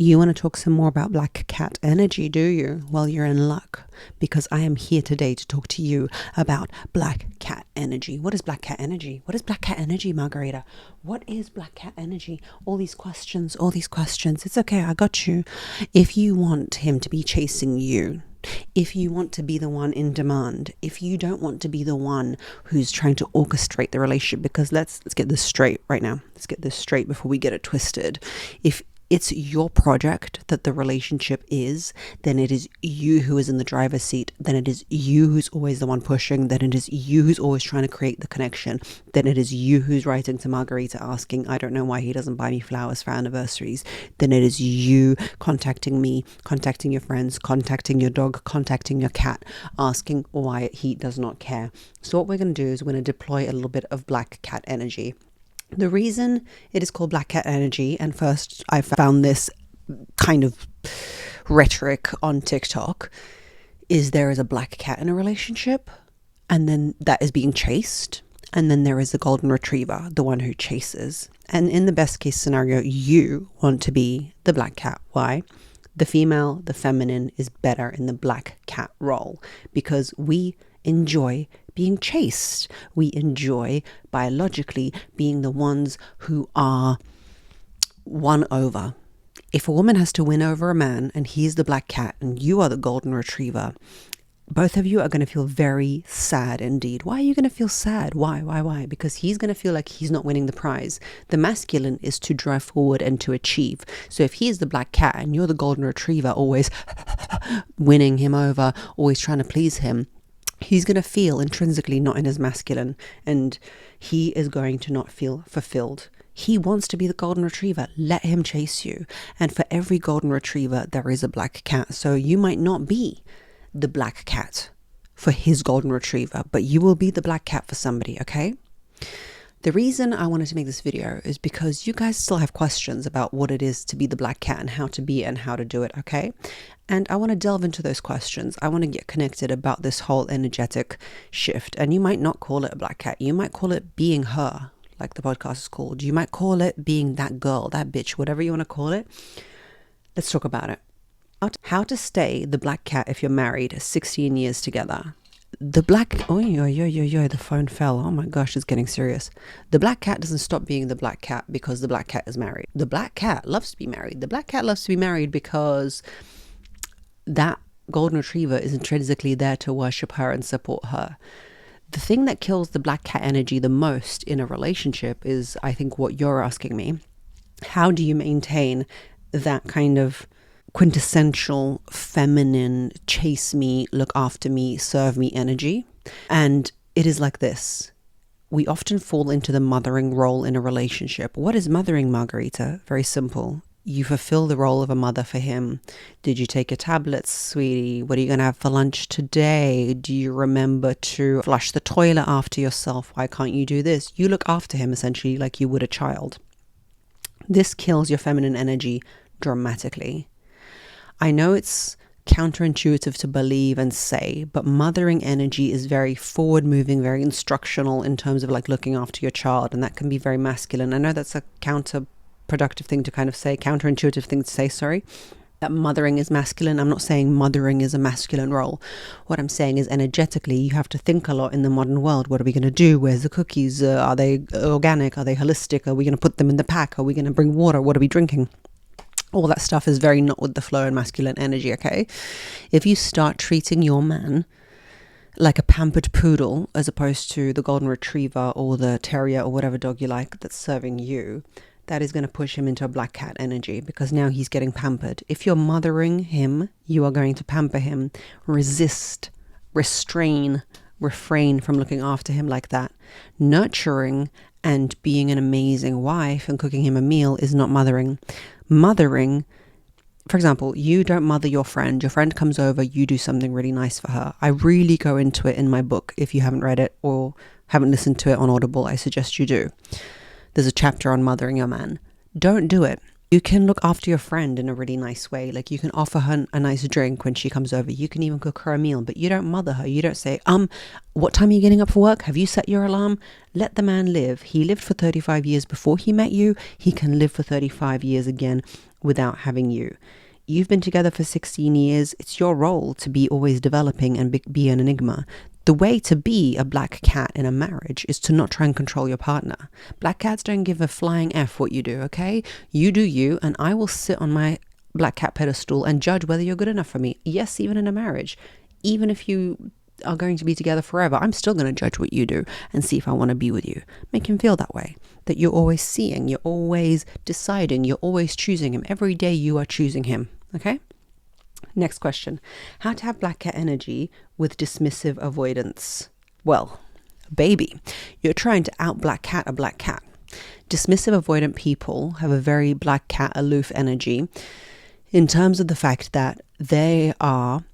You want to talk some more about black cat energy, do you? Well, you're in luck, because I am here today to talk to you about black cat energy. What is black cat energy? What is black cat energy, Margarita? What is black cat energy? All these questions. It's okay, I got you. If you want him to be chasing you, if you want to be the one in demand, if you don't want to be the one who's trying to orchestrate the relationship, because let's get this straight right now. Let's get this straight before we get it twisted. If it's your project that the relationship is, then it is you who is in the driver's seat, then it is you who's always the one pushing, then it is you who's always trying to create the connection, then it is you who's writing to Margarita asking, I don't know why he doesn't buy me flowers for anniversaries, then it is you contacting me, contacting your friends, contacting your dog, contacting your cat, asking why he does not care. So what we're going to do is we're going to deploy a little bit of black cat energy. The reason it is called black cat energy, and first I found this kind of rhetoric on TikTok, is there is a black cat in a relationship, and then that is being chased, and then there is the golden retriever, the one who chases. And in the best case scenario, you want to be the black cat. Why? The female, the feminine, is better in the black cat role because we enjoy being chased. We enjoy biologically being the ones who are won over. If a woman has to win over a man and he's the black cat and you are the golden retriever, both of you are going to feel very sad indeed. Why are you going to feel sad? Why? Because he's going to feel like he's not winning the prize. The masculine is to drive forward and to achieve. So if he is the black cat and you're the golden retriever, always winning him over, always trying to please him, he's going to feel intrinsically not in his masculine, and he is going to not feel fulfilled. He wants to be the golden retriever. Let him chase you. And for every golden retriever, there is a black cat. So you might not be the black cat for his golden retriever, but you will be the black cat for somebody, okay? The reason I wanted to make this video is because you guys still have questions about what it is to be the black cat and how to be it and how to do it, okay? And I want to delve into those questions. I want to get connected about this whole energetic shift. And you might not call it a black cat. You might call it being her, like the podcast is called. You might call it being that girl, that bitch, whatever you want to call it. Let's talk about it. How to stay the black cat if you're married 16 years together. The phone fell. Oh my gosh, it's getting serious. The black cat doesn't stop being the black cat because the black cat is married. The black cat loves to be married. The black cat loves to be married because that golden retriever is intrinsically there to worship her and support her. The thing that kills the black cat energy the most in a relationship is, I think, what you're asking me. How do you maintain that kind of quintessential feminine, chase me, look after me, serve me energy? And it is like this. We often fall into the mothering role in a relationship. What is mothering, Margarita? Very simple. You fulfill the role of a mother for him. Did you take your tablets, sweetie? What are you going to have for lunch today? Do you remember to flush the toilet after yourself? Why can't you do this? You look after him essentially like you would a child. This kills your feminine energy dramatically. I know it's counterintuitive to believe and say, but mothering energy is very forward moving, very instructional in terms of like looking after your child, and that can be very masculine. I know that's a counterproductive thing to kind of say, counterintuitive thing to say, sorry, that mothering is masculine. I'm not saying mothering is a masculine role. What I'm saying is energetically, you have to think a lot in the modern world. What are we going to do? Where's the cookies? Are they organic? Are they holistic? Are we going to put them in the pack? Are we going to bring water? What are we drinking? All that stuff is very not with the flow and masculine energy, okay? If you start treating your man like a pampered poodle as opposed to the golden retriever or the terrier or whatever dog you like that's serving you, that is going to push him into a black cat energy because now he's getting pampered. If you're mothering him, you are going to pamper him. Resist, restrain, refrain from looking after him like that. Nurturing and being an amazing wife and cooking him a meal is not mothering. Mothering, for example, you don't mother your friend comes over, you do something really nice for her. I really go into it in my book. If you haven't read it or haven't listened to it on Audible, I suggest you do. There's a chapter on mothering your man. Don't do it. You can look after your friend in a really nice way. Like you can offer her a nice drink when she comes over. You can even cook her a meal, but you don't mother her. You don't say, what time are you getting up for work? Have you set your alarm? Let the man live. He lived for 35 years before he met you. He can live for 35 years again. without having you. You've been together for 16 years. It's your role to be always developing and be an enigma. The way to be a black cat in a marriage is to not try and control your partner. Black cats don't give a flying F what you do, okay? You do you, and I will sit on my black cat pedestal and judge whether you're good enough for me. Yes, even in a marriage. Even if you are going to be together forever, I'm still going to judge what you do and see if I want to be with you. Make him feel that way. That you're always seeing, you're always deciding, you're always choosing him. Every day you are choosing him, okay? Next question. How to have black cat energy with dismissive avoidance? Well, baby, you're trying to out black cat a black cat. Dismissive avoidant people have a very black cat aloof energy in terms of the fact that they are,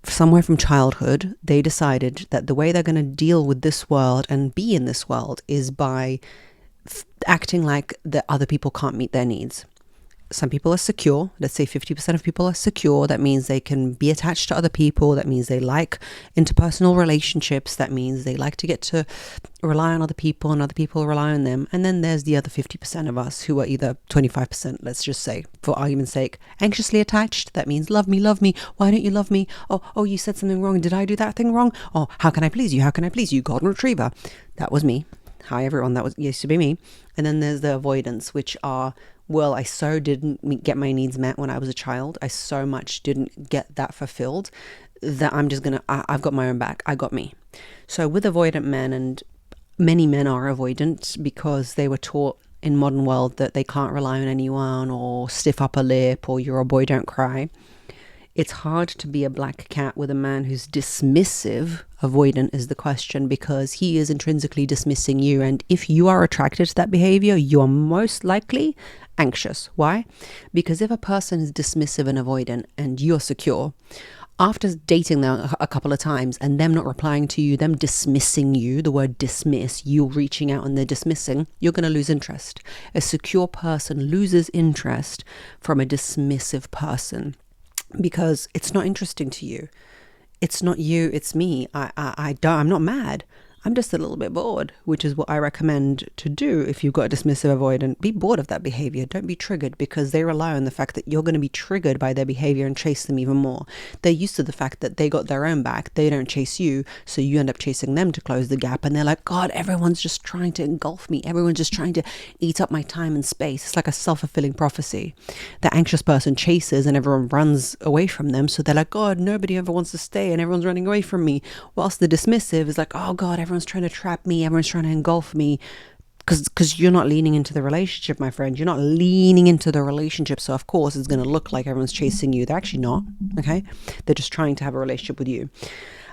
somewhere from childhood, they decided that the way they're going to deal with this world and be in this world is by acting like the other people can't meet their needs. Some people are secure. Let's say 50% of people are secure. That means they can be attached to other people. That means they like interpersonal relationships. That means they like to get to rely on other people and other people rely on them. And then there's the other 50% of us who are either 25%, let's just say, for argument's sake, anxiously attached. That means love me, love me. Why don't you love me? Oh, you said something wrong. Did I do that thing wrong? Oh, how can I please you? How can I please you? Golden retriever. That was me. Hi, everyone. That used to be me. And then there's the avoidance, which are, well, I so didn't get my needs met when I was a child. I so much didn't get that fulfilled that I've got my own back. I got me. So with avoidant men, and many men are avoidant because they were taught in modern world that they can't rely on anyone, or stiff upper lip, or you're a boy, don't cry. It's hard to be a black cat with a man who's dismissive. Avoidant is the question, because he is intrinsically dismissing you. And if you are attracted to that behavior, you are most likely anxious. Why? Because if a person is dismissive and avoidant and you're secure, after dating them a couple of times and them not replying to you, them dismissing you, the word dismiss, you reaching out and they're dismissing, you're going to lose interest. A secure person loses interest from a dismissive person, because it's not interesting to you. It's not you, it's me. I'm not mad. I'm just a little bit bored, which is what I recommend to do if you've got a dismissive avoidant. Be bored of that behavior. Don't be triggered, because they rely on the fact that you're going to be triggered by their behavior and chase them even more. They're used to the fact that they got their own back. They don't chase you, so you end up chasing them to close the gap. And they're like, God, everyone's just trying to engulf me. Everyone's just trying to eat up my time and space. It's like a self-fulfilling prophecy. The anxious person chases and everyone runs away from them. So they're like, God, nobody ever wants to stay and everyone's running away from me. Whilst the dismissive is like, oh God, everyone's trying to trap me, everyone's trying to engulf me, because you're not leaning into the relationship, my friend. You're not leaning into the relationship, so of course it's going to look like everyone's chasing you. They're actually not, okay? They're just trying to have a relationship with you.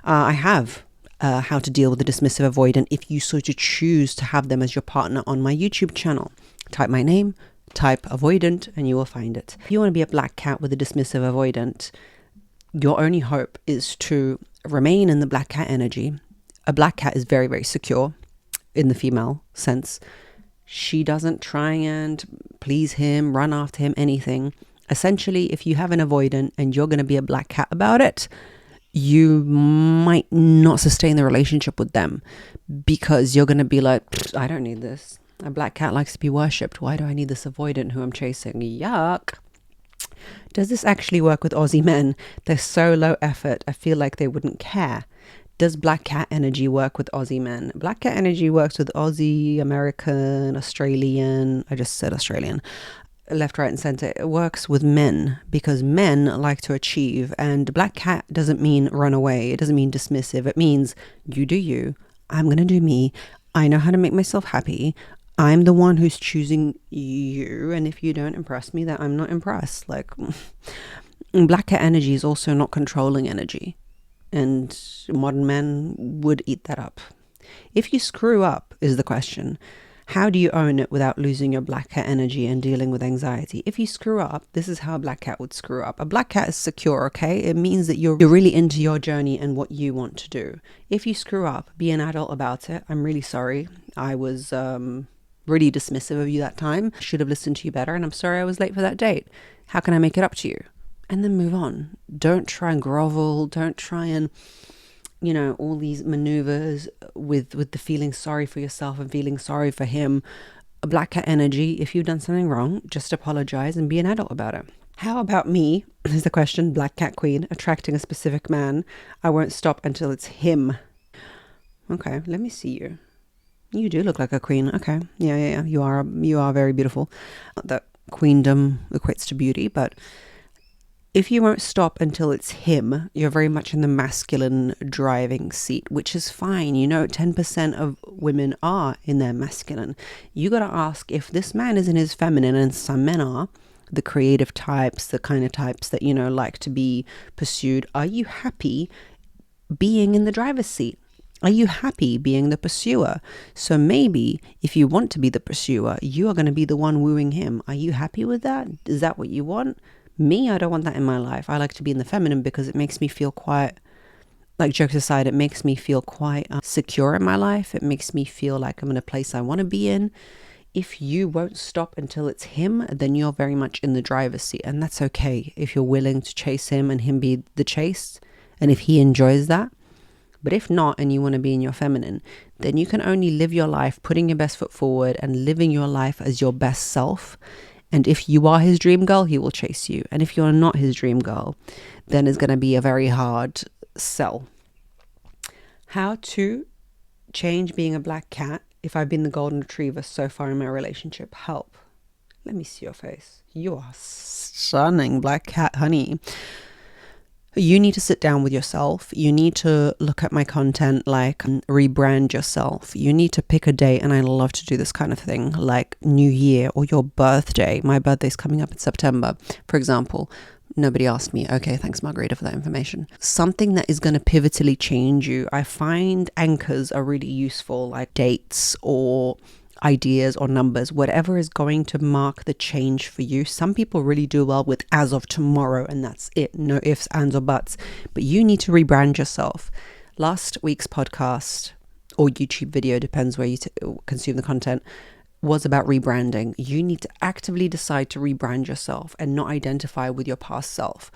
I have how to deal with the dismissive avoidant if you so to choose to have them as your partner on my YouTube channel. Type my name, type avoidant, and you will find it. If you want to be a black cat with a dismissive avoidant, your only hope is to remain in the black cat energy. A black cat is very, very secure in the female sense. She doesn't try and please him, run after him, anything. Essentially, if you have an avoidant and you're going to be a black cat about it, you might not sustain the relationship with them, because you're going to be like, I don't need this. A black cat likes to be worshipped. Why do I need this avoidant who I'm chasing? Yuck. Does this actually work with Aussie men? They're so low effort, I feel like they wouldn't care. Does black cat energy work with Aussie men? Black cat energy works with Aussie, American, Australian. I just said Australian. Left, right, and center. It works with men, because men like to achieve. And black cat doesn't mean run away. It doesn't mean dismissive. It means you do you. I'm going to do me. I know how to make myself happy. I'm the one who's choosing you. And if you don't impress me, then I'm not impressed. Like, black cat energy is also not controlling energy. And modern men would eat that up. If you screw up is the question. How do you own it without losing your black cat energy and dealing with anxiety? If you screw up, this is how a black cat would screw up. A black cat is secure, okay? It means that you're really into your journey and what you want to do. If you screw up, be an adult about it. I'm really sorry. I was really dismissive of you that time. I should have listened to you better, and I'm sorry I was late for that date. How can I make it up to you? And then move on. Don't try and grovel. Don't try and, all these maneuvers with the feeling sorry for yourself and feeling sorry for him. Black cat energy, if you've done something wrong, just apologize and be an adult about it. How about me, is the question, black cat queen, attracting a specific man? I won't stop until it's him. Okay, let me see you. You do look like a queen. Okay. Yeah. You are very beautiful. Not that queendom equates to beauty, but if you won't stop until it's him, you're very much in the masculine driving seat, which is fine. 10% of women are in their masculine. You got to ask, if this man is in his feminine, and some men are, the creative types, the kind of types that, like to be pursued, are you happy being in the driver's seat? Are you happy being the pursuer? So maybe if you want to be the pursuer, you are going to be the one wooing him. Are you happy with that? Is that what you want? Me, I don't want that in my life. I like to be in the feminine because it makes me feel quite, like, jokes aside, it makes me feel quite secure in my life. It makes me feel like I'm in a place I want to be in. If you won't stop until it's him, then you're very much in the driver's seat. And that's okay if you're willing to chase him and him be the chased. And if he enjoys that. But if not, and you want to be in your feminine, then you can only live your life putting your best foot forward and living your life as your best self. And if you are his dream girl, he will chase you. And if you're not his dream girl, then it's going to be a very hard sell. How to change being a black cat if I've been the golden retriever so far in my relationship? Help. Let me see your face. You are stunning, black cat honey. You need to sit down with yourself. You need to look at my content, like rebrand yourself. You need to pick a date, and I love to do this kind of thing, like New Year or your birthday. My birthday's coming up in September, for example. Nobody asked me. Okay, thanks, Margarita, for that information. Something that is going to pivotally change you. I find anchors are really useful, like dates or ideas or numbers, whatever is going to mark the change for you. Some people really do well with as of tomorrow, and that's it. No ifs, ands, or buts. But you need to rebrand yourself. Last week's podcast or YouTube video, depends where you consume the content, was about rebranding. You need to actively decide to rebrand yourself and not identify with your past self.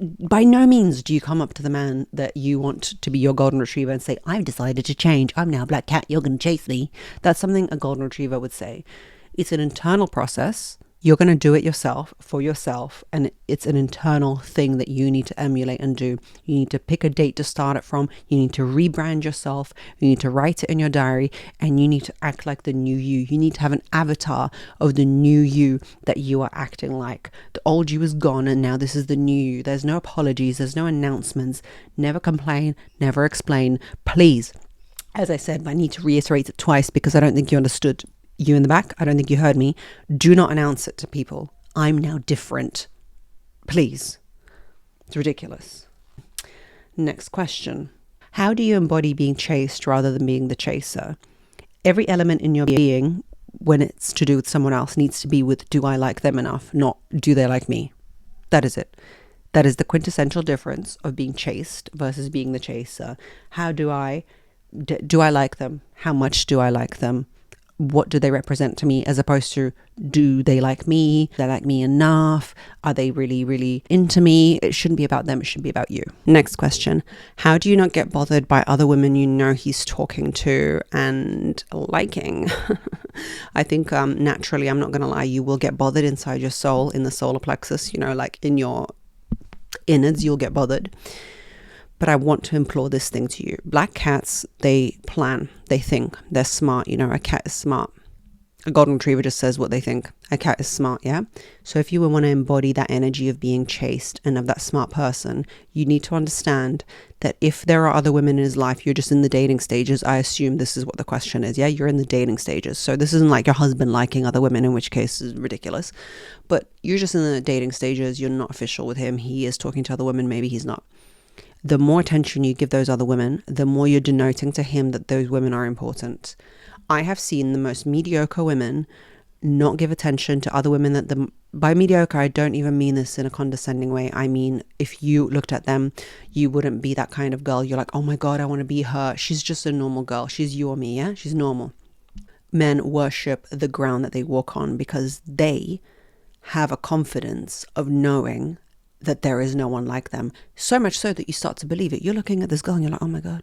By no means do you come up to the man that you want to be your golden retriever and say, I've decided to change. I'm now a black cat. You're going to chase me. That's something a golden retriever would say. It's an internal process. You're going to do it yourself for yourself. And it's an internal thing that you need to emulate and do. You need to pick a date to start it from. You need to rebrand yourself. You need to write it in your diary, and you need to act like the new you. You need to have an avatar of the new you that you are acting like. The old you is gone, and now this is the new you. There's no apologies. There's no announcements. Never complain. Never explain. Please. As I said, I need to reiterate it twice because I don't think you understood. You in the back, I don't think you heard me. Do not announce it to people. I'm now different. Please. It's ridiculous. Next question. How do you embody being chased rather than being the chaser? Every element in your being, when it's to do with someone else, needs to be with, do I like them enough? Not, do they like me? That is it. That is the quintessential difference of being chased versus being the chaser. How do I like them? How much do I like them? What do they represent to me, as opposed to, do they like me? Do they like me enough? Are they really, really into me? It shouldn't be about them. It should be about you. Next question. How do you not get bothered by other women you know he's talking to and liking? I think naturally, I'm not going to lie, you will get bothered inside your soul, in the solar plexus, like in your innards, you'll get bothered. But I want to implore this thing to you. Black cats, they plan, they think, they're smart. A cat is smart. A golden retriever just says what they think. A cat is smart, yeah? So if you want to embody that energy of being chased and of that smart person, you need to understand that if there are other women in his life, you're just in the dating stages. I assume this is what the question is, yeah? You're in the dating stages. So this isn't like your husband liking other women, in which case is ridiculous. But you're just in the dating stages. You're not official with him. He is talking to other women. Maybe he's not. The more attention you give those other women, the more you're denoting to him that those women are important. I have seen the most mediocre women not give attention to other women by mediocre, I don't even mean this in a condescending way. I mean, if you looked at them, you wouldn't be that kind of girl. You're like, oh my God, I want to be her. She's just a normal girl. She's you or me, yeah? She's normal. Men worship the ground that they walk on because they have a confidence of knowing that there is no one like them. So much so that you start to believe it. You're looking at this girl and you're like, oh my God,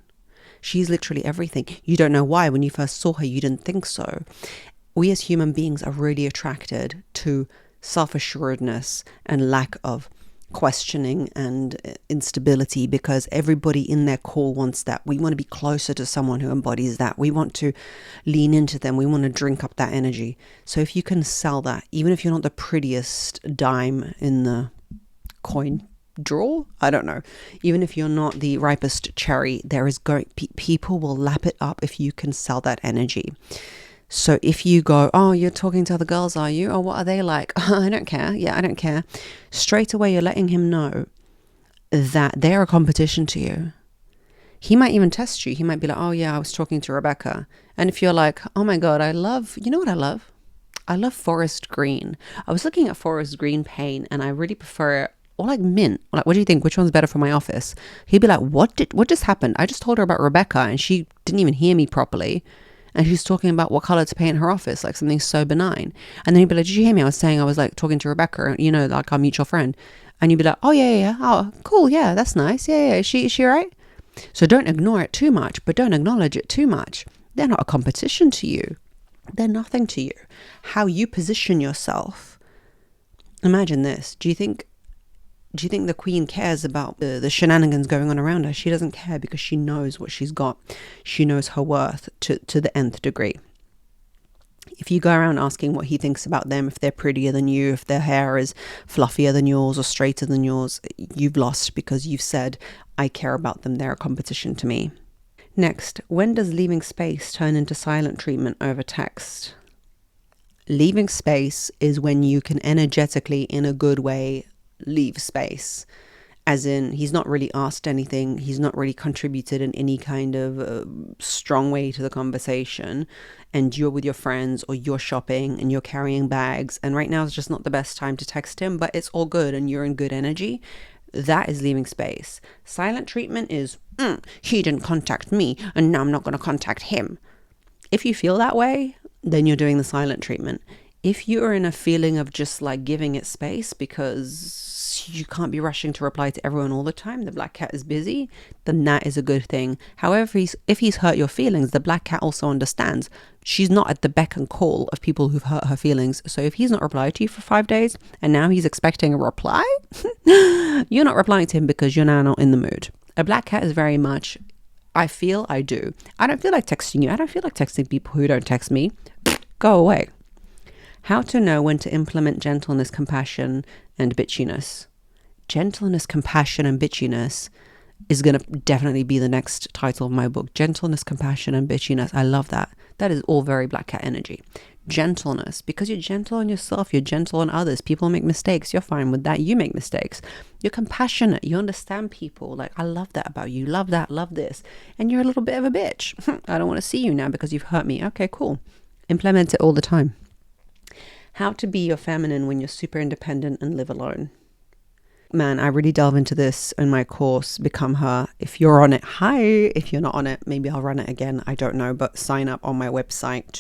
she's literally everything. You don't know why. When you first saw her, you didn't think so. we as human beings are really attracted to self-assuredness and lack of questioning and instability, because everybody in their core wants that. We want to be closer to someone who embodies that. We want to lean into them. We want to drink up that energy. So if you can sell that, even if you're not the prettiest dime in the coin drawer, I don't know, even if you're not the ripest cherry, there is people will lap it up if you can sell that energy. So if you go, oh, you're talking to other girls, are you? Oh, what are they like? I don't care. Yeah, I don't care. Straight away, you're letting him know that they're a competition to you. He might even test you. He might be like, oh yeah, I was talking to Rebecca. And if you're like, oh my God, you know what I love? I love forest green. I was looking at forest green paint and I really prefer it. Or like mint. Like, what do you think? Which one's better for my office? He'd be like, what just happened? I just told her about Rebecca and she didn't even hear me properly. And she's talking about what color to paint her office, like something so benign. And then he'd be like, did you hear me? I was saying I was like talking to Rebecca, you know, like our mutual friend. And you'd be like, oh yeah. Oh, cool. Yeah, that's nice. Yeah. Is she right? So don't ignore it too much, but don't acknowledge it too much. They're not a competition to you. They're nothing to you. How you position yourself. Imagine this. Do you think the queen cares about the shenanigans going on around her? She doesn't care, because she knows what she's got. She knows her worth to the nth degree. If you go around asking what he thinks about them, if they're prettier than you, if their hair is fluffier than yours or straighter than yours, you've lost, because you've said, I care about them. They're a competition to me. Next, when does leaving space turn into silent treatment over text? Leaving space is when you can energetically, in a good way, leave space. As in, he's not really asked anything. He's not really contributed in any kind of strong way to the conversation. And you're with your friends, or you're shopping and you're carrying bags. And right now is just not the best time to text him, but it's all good and you're in good energy. That is leaving space. Silent treatment is, he didn't contact me and now I'm not going to contact him. If you feel that way, then you're doing the silent treatment. If you're in a feeling of just like giving it space because you can't be rushing to reply to everyone all the time, the black cat is busy, then that is a good thing. However, if he's hurt your feelings, the black cat also understands she's not at the beck and call of people who've hurt her feelings. So if he's not replied to you for 5 days and now he's expecting a reply, you're not replying to him because you're now not in the mood. A black cat is very much, I feel, I do. I don't feel like texting you. I don't feel like texting people who don't text me. Go away. How to know when to implement gentleness, compassion, and bitchiness. Gentleness, compassion, and bitchiness is going to definitely be the next title of my book. Gentleness, compassion, and bitchiness. I love that. That is all very black cat energy. Gentleness, because you're gentle on yourself, you're gentle on others. People make mistakes. You're fine with that. You make mistakes. You're compassionate. You understand people. Like, I love that about you. Love that. Love this. And you're a little bit of a bitch. I don't want to see you now because you've hurt me. Okay, cool. Implement it all the time. How to be your feminine when you're super independent and live alone. Man, I really delve into this in my course, Become Her. If you're on it, hi. If you're not on it, maybe I'll run it again. I don't know, but sign up on my website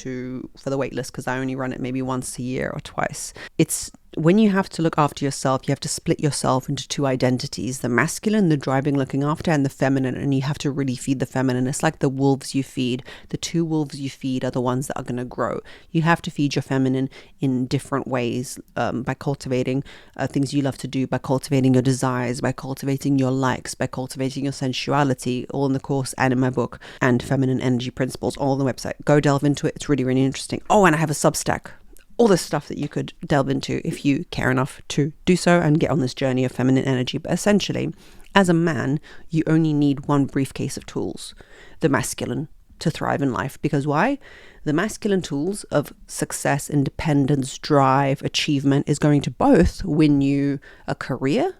for the waitlist, because I only run it maybe once a year or twice. It's when you have to look after yourself, you have to split yourself into two identities, the masculine, the driving, looking after, and the feminine. And you have to really feed the feminine. It's like the wolves you feed. The two wolves you feed are the ones that are going to grow. You have to feed your feminine in different ways, by cultivating things you love to do, by cultivating your desires, by cultivating your likes, by cultivating your sensuality, all in the course and in my book, and feminine energy principles, all on the website. Go delve into it. It's really, really interesting. Oh, and I have a Substack. All this stuff that you could delve into if you care enough to do so and get on this journey of feminine energy. But essentially, as a man, you only need one briefcase of tools, the masculine, to thrive in life. Because why? The masculine tools of success, independence, drive, achievement is going to both win you a career,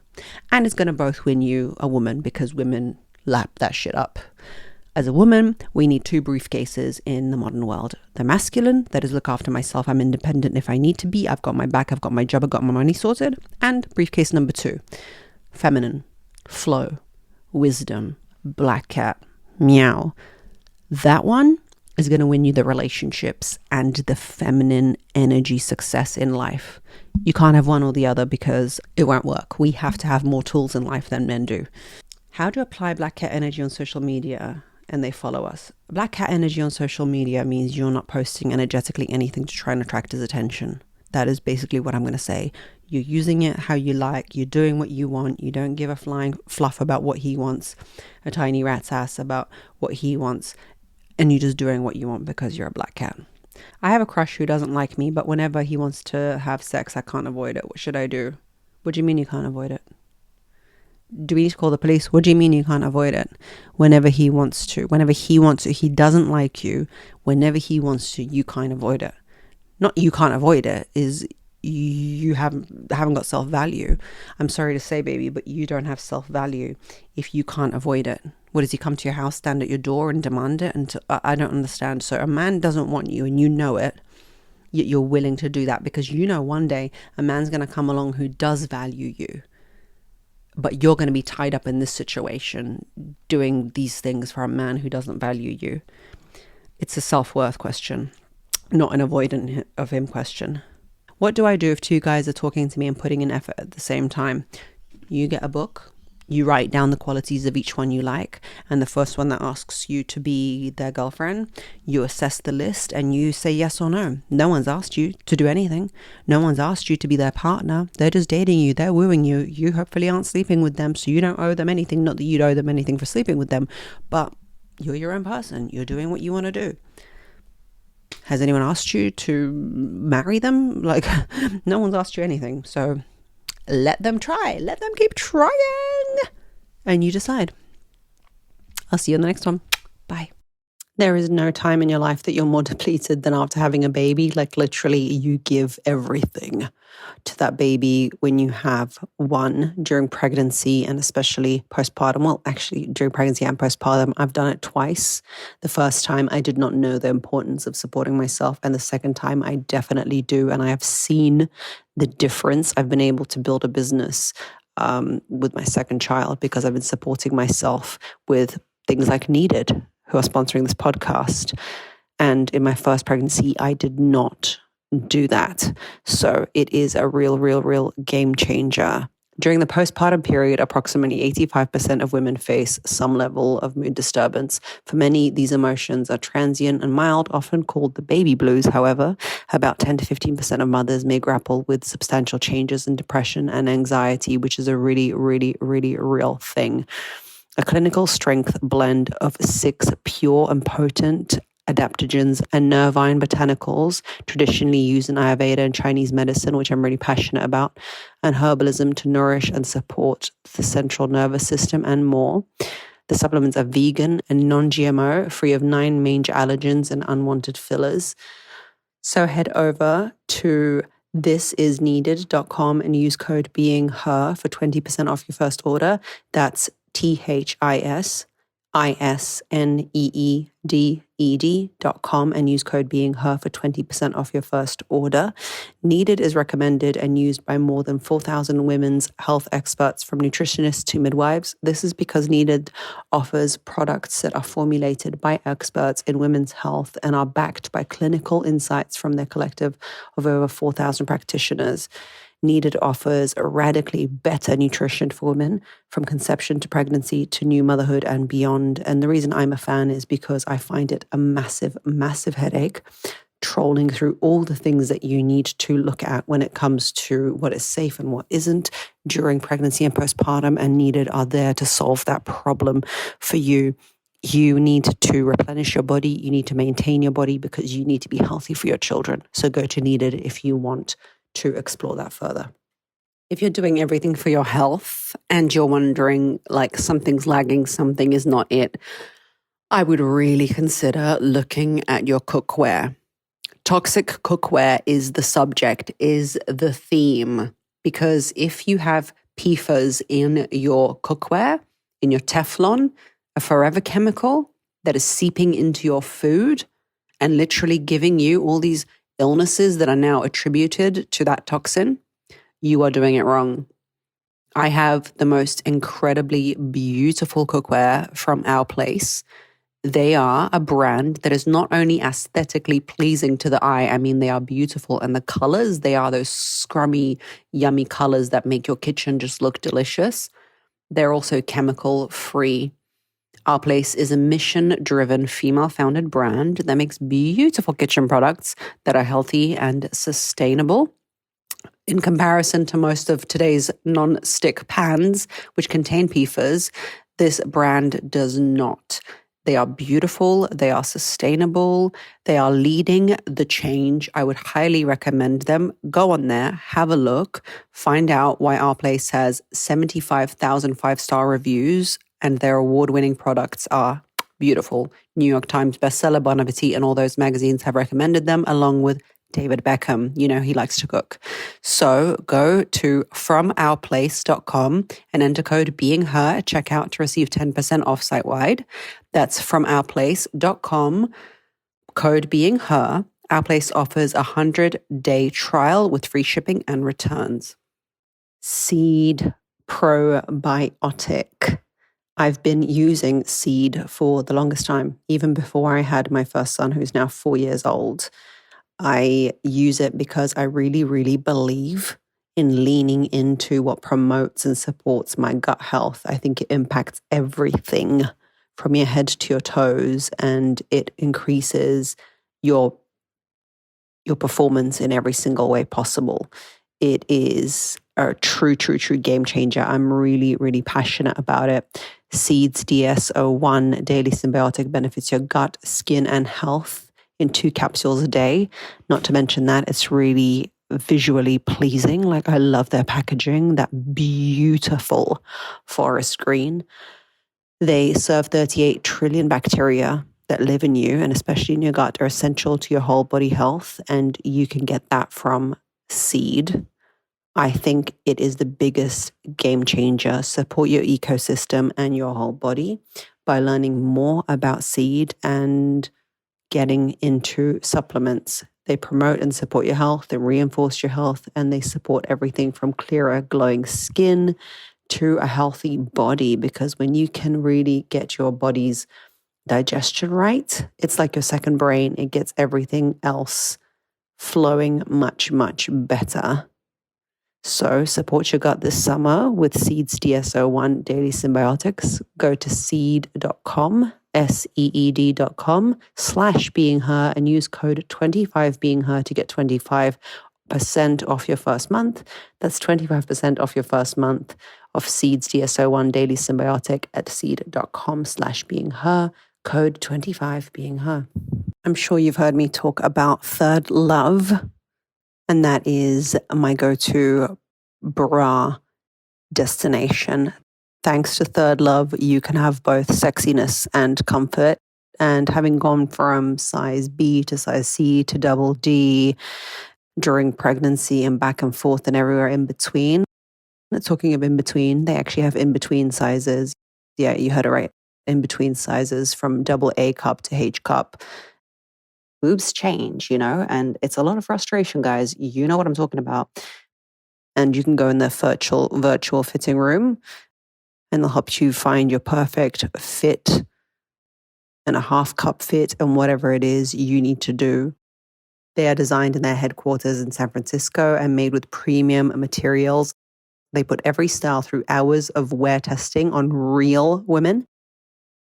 and it's going to both win you a woman, because women lap that shit up. As a woman, we need two briefcases in the modern world. The masculine, that is look after myself, I'm independent if I need to be, I've got my back, I've got my job, I've got my money sorted. And briefcase number 2, feminine, flow, wisdom, black cat, meow. That one is going to win you the relationships and the feminine energy success in life. You can't have one or the other because it won't work. We have to have more tools in life than men do. How to apply black cat energy on social media and they follow us. Black cat energy on social media means you're not posting energetically anything to try and attract his attention. That is basically what I'm going to say. You're using it how you like. You're doing what you want. You don't give a flying fluff about what he wants, a tiny rat's ass about what he wants. And you're just doing what you want because you're a black cat. I have a crush who doesn't like me, but whenever he wants to have sex, I can't avoid it. What should I do? What do you mean you can't avoid it? Do we need to call the police? What do you mean you can't avoid it? Whenever he wants to, he doesn't like you. Whenever he wants to, you can't avoid it. Not you can't avoid it, is you haven't got self-value. I'm sorry to say, baby, but you don't have self-value if you can't avoid it. What, does he come to your house, stand at your door and demand it? And I don't understand. So a man doesn't want you and you know it, yet you're willing to do that because you know one day a man's going to come along who does value you. But you're going to be tied up in this situation doing these things for a man who doesn't value you. It's a self-worth question, not an avoidant of him question. What do I do if two guys are talking to me and putting in effort at the same time? You get a book, you write down the qualities of each one you like, and the first one that asks you to be their girlfriend, you assess the list and you say yes or no. No one's asked you to do anything. No one's asked you to be their partner. They're just dating you. They're wooing you. You hopefully aren't sleeping with them, so you don't owe them anything. Not that you'd owe them anything for sleeping with them, but you're your own person. You're doing what you want to do. Has anyone asked you to marry them? Like, no one's asked you anything. So let them try. Let them keep trying. And you decide. I'll see you in the next one. Bye. There is no time in your life that you're more depleted than after having a baby. Like literally you give everything to that baby when you have one, during pregnancy and especially postpartum. Well, actually during pregnancy and postpartum, I've done it twice. The first time I did not know the importance of supporting myself. And the second time I definitely do. And I have seen the difference. I've been able to build a business with my second child because I've been supporting myself with things like Needed, who are sponsoring this podcast. And in my first pregnancy, I did not do that. So it is a real game changer. During the postpartum period, approximately 85% of women face some level of mood disturbance. For many, these emotions are transient and mild, often called the baby blues. However, about 10 to 15% of mothers may grapple with substantial changes in depression and anxiety, which is a really real thing. A clinical strength blend of 6 pure and potent adaptogens and nervine botanicals traditionally used in Ayurveda and Chinese medicine, which I'm really passionate about, and herbalism to nourish and support the central nervous system and more. The supplements are vegan and non-GMO, free of 9 major allergens and unwanted fillers. So head over to thisisneeded.com and use code BEINGHER for 20% off your first order. That's THISISNEEDED.com and use code BEINGHER for 20% off your first order. Needed is recommended and used by more than 4,000 women's health experts, from nutritionists to midwives. This is because Needed offers products that are formulated by experts in women's health and are backed by clinical insights from their collective of over 4,000 practitioners. Needed offers a radically better nutrition for women from conception to pregnancy to new motherhood and beyond. And the reason I'm a fan is because I find it a massive headache trolling through all the things that you need to look at when it comes to what is safe and what isn't during pregnancy and postpartum, and Needed are there to solve that problem for you. You need to replenish your body. You need to maintain your body because you need to be healthy for your children. So go to Needed if you want to explore that further. If you're doing everything for your health and you're wondering like something's lagging, something is not it, I would really consider looking at your cookware. Toxic cookware is the subject, is the theme, because if you have PFAS in your cookware, in your Teflon, a forever chemical that is seeping into your food and literally giving you all these illnesses that are now attributed to that toxin, you are doing it wrong. I have the most incredibly beautiful cookware from our place. They are a brand that is not only aesthetically pleasing to the eye, I mean, they are beautiful. And the colors, they are those scrummy, yummy colors that make your kitchen just look delicious. They're also chemical free. Our Place is a mission-driven, female-founded brand that makes beautiful kitchen products that are healthy and sustainable. In comparison to most of today's non-stick pans, which contain PFAS, this brand does not. They are beautiful, they are sustainable, they are leading the change. I would highly recommend them. Go on there, have a look, find out why Our Place has 75,000 five-star reviews and their award-winning products are beautiful. New York Times bestseller, Bon Appetit, and all those magazines have recommended them, along with David Beckham. You know, he likes to cook. So go to FromOurPlace.com and enter code BeingHer at checkout to receive 10% off site-wide. That's FromOurPlace.com, code BeingHer. Our Place offers a 100-day trial with free shipping and returns. Seed Probiotic. I've been using Seed for the longest time, even before I had my first son, who's now 4 years old. I use it because I really, really believe in leaning into what promotes and supports my gut health. I think it impacts everything from your head to your toes, and it increases your performance in every single way possible. It is a true game changer. I'm really, really passionate about it. Seeds DS-01 Daily Symbiotic benefits your gut, skin, and health in 2 capsules a day. Not to mention that it's really visually pleasing. Like, I love their packaging, that beautiful forest green. They serve 38 trillion bacteria that live in you, and especially in your gut, are essential to your whole body health. And you can get that from Seed. I think it is the biggest game changer. Support your ecosystem and your whole body by learning more about Seed and getting into supplements. They promote and support your health, they reinforce your health, and they support everything from clearer, glowing skin to a healthy body. Because when you can really get your body's digestion right, it's like your second brain. It gets everything else flowing much, much better. So support your gut this summer with Seeds DS-01 Daily Symbiotics. Go to seed.com, seed.com/beingher and use code 25beingher to get 25% off your first month. That's 25% off your first month of Seeds DS-01 Daily Symbiotic at seed.com/beingher, code 25beingher. I'm sure you've heard me talk about Third Love, and that is my go-to bra destination. Thanks to Third Love, you can have both sexiness and comfort. And having gone from size B to size C to double D during pregnancy and back and forth and everywhere in between, talking of in between, they actually have in between sizes. Yeah, you heard it right. In between sizes from double A cup to H cup. Boobs change, you know, and it's a lot of frustration, guys. You know what I'm talking about. And you can go in the virtual fitting room, and they'll help you find your perfect fit and a half cup fit and whatever it is you need to do. They are designed in their headquarters in San Francisco and made with premium materials. They put every style through hours of wear testing on real women,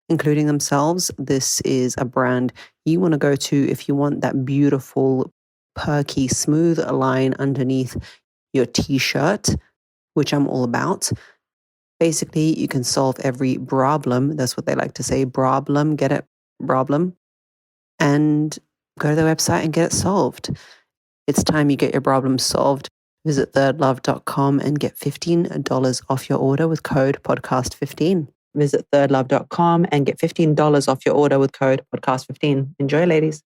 including themselves. This is a brand you want to go to if you want that beautiful, perky, smooth line underneath your t-shirt, which I'm all about. Basically, you can solve every problem. That's what they like to say, problem, get it, problem. And go to their website and get it solved. It's time you get your problem solved. Visit thirdlove.com and get $15 off your order with code podcast15. Visit thirdlove.com and get $15 off your order with code podcast15. Enjoy, ladies.